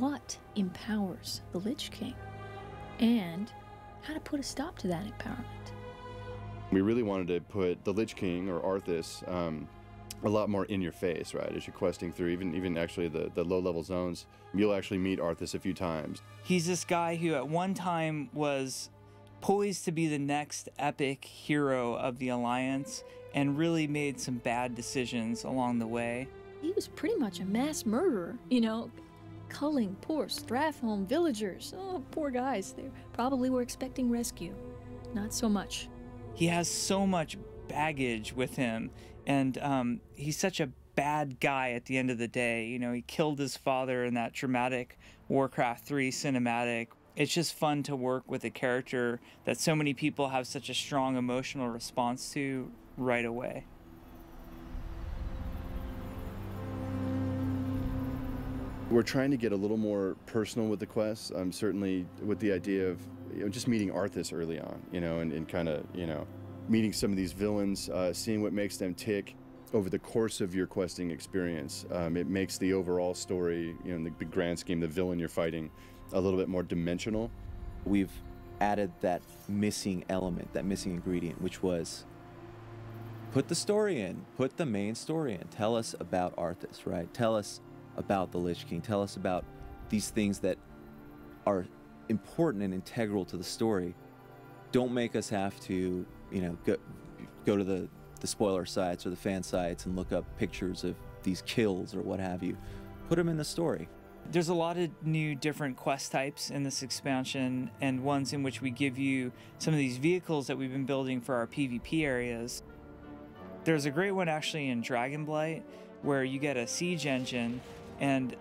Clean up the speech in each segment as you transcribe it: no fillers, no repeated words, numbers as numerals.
what empowers the Lich King and how to put a stop to that empowerment. We really wanted to put the Lich King, or Arthas, a lot more in your face, right? As you're questing through, even actually the low-level zones, you'll actually meet Arthas a few times. He's this guy who at one time was poised to be the next epic hero of the Alliance and really made some bad decisions along the way. He was pretty much a mass murderer, you know, culling poor Strathholm villagers. Oh, poor guys. They probably were expecting rescue. Not so much. He has so much baggage with him, and he's such a bad guy at the end of the day. You know, he killed his father in that dramatic Warcraft 3 cinematic. It's just fun to work with a character that so many people have such a strong emotional response to right away. We're trying to get a little more personal with the quests. Certainly with the idea of just meeting Arthas early on, and kind of, meeting some of these villains, seeing what makes them tick over the course of your questing experience. It makes the overall story, in the grand scheme, the villain you're fighting, a little bit more dimensional. We've added that missing element, that missing ingredient, which was put the story in, put the main story in. Tell us about Arthas, right? Tell us about the Lich King. Tell us about these things that are important and integral to the story. Don't make us have to, go to the spoiler sites or the fan sites and look up pictures of these kills or what have you. Put them in the story. There's a lot of new different quest types in this expansion, and ones in which we give you some of these vehicles that we've been building for our PvP areas. There's a great one actually in Dragonblight where you get a siege engine, and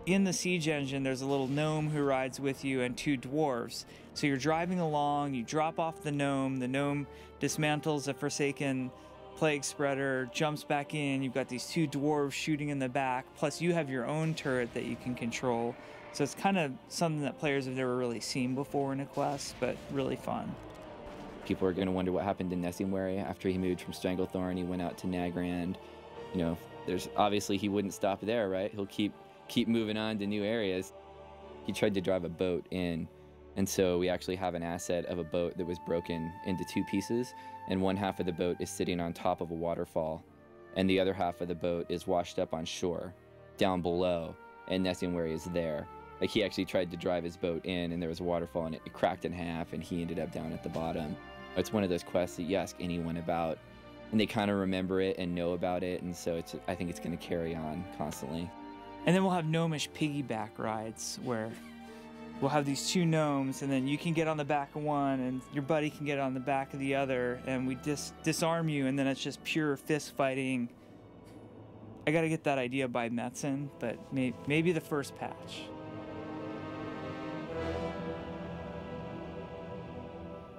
in the siege engine there's a little gnome who rides with you and two dwarves. So you're driving along, you drop off the gnome dismantles a Forsaken plague spreader, jumps back in, you've got these two dwarves shooting in the back, plus you have your own turret that you can control. So it's kind of something that players have never really seen before in a quest, but really fun. People are going to wonder what happened to Nessingwary after he moved from Stranglethorn. He went out to Nagrand. There's obviously he wouldn't stop there, right? He'll keep moving on to new areas. He tried to drive a boat in, and so we actually have an asset of a boat that was broken into two pieces, and one half of the boat is sitting on top of a waterfall, and the other half of the boat is washed up on shore, down below, and Nessingwary is there. Like, he actually tried to drive his boat in, and there was a waterfall, and it cracked in half, and he ended up down at the bottom. It's one of those quests that you ask anyone about, and they kind of remember it and know about it, and so I think it's going to carry on constantly. And then we'll have gnomish piggyback rides where we'll have these two gnomes, and then you can get on the back of one and your buddy can get on the back of the other, and we disarm you, and then it's just pure fist fighting. I gotta get that idea by Metzen, but maybe the first patch.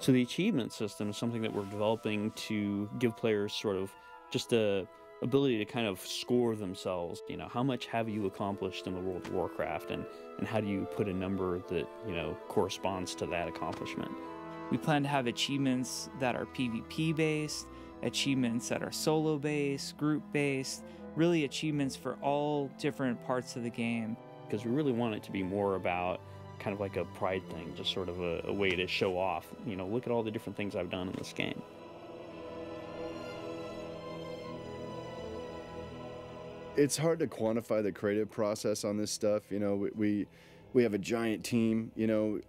So the achievement system is something that we're developing to give players sort of just a ability to kind of score themselves. How much have you accomplished in the World of Warcraft, and how do you put a number that, corresponds to that accomplishment? We plan to have achievements that are PvP based, achievements that are solo based, group based, really achievements for all different parts of the game. Because we really want it to be more about kind of like a pride thing, just sort of a way to show off, look at all the different things I've done in this game. It's hard to quantify the creative process on this stuff. We have a giant team,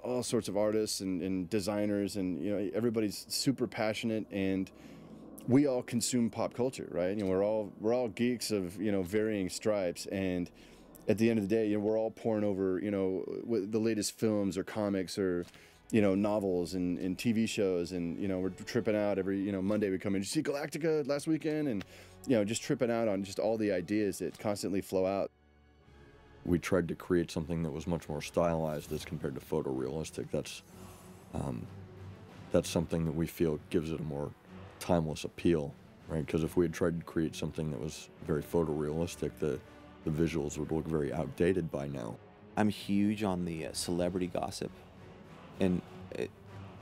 all sorts of artists and designers, and everybody's super passionate, and we all consume pop culture, right? We're all geeks of varying stripes, and at the end of the day, we're all poring over the latest films or comics or novels and TV shows, and we're tripping out every Monday. We come in. Did you see Galactica last weekend? And just tripping out on just all the ideas that constantly flow out. We tried to create something that was much more stylized as compared to photorealistic. That's something that we feel gives it a more timeless appeal, right? Because if we had tried to create something that was very photorealistic, the visuals would look very outdated by now. I'm huge on the celebrity gossip, and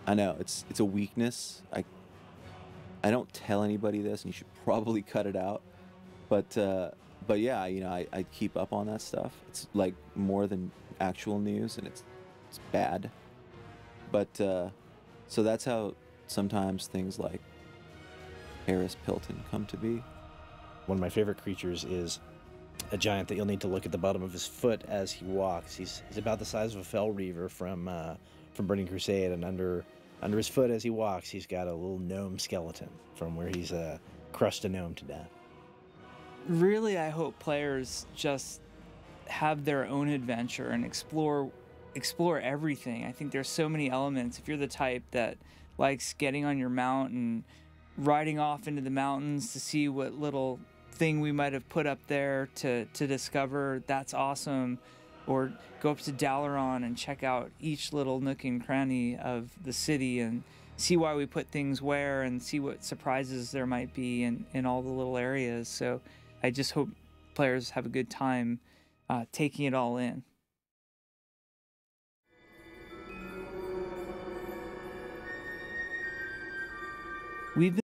I know it's a weakness. I don't tell anybody this, and you should probably cut it out, but but yeah, you know, I keep up on that stuff. It's like more than actual news, and it's bad. But so that's how sometimes things like Harris Pilton come to be. One of my favorite creatures is a giant that you'll need to look at the bottom of his foot as he walks. He's about the size of a Fell Reaver from Burning Crusade, and under his foot as he walks, he's got a little gnome skeleton from where he's crushed a gnome to death. Really, I hope players just have their own adventure and explore everything. I think there's so many elements. If you're the type that likes getting on your mount and riding off into the mountains to see what little thing we might have put up there to discover, that's awesome. Or go up to Dalaran and check out each little nook and cranny of the city and see why we put things where and see what surprises there might be in all the little areas. So I just hope players have a good time taking it all in. We've been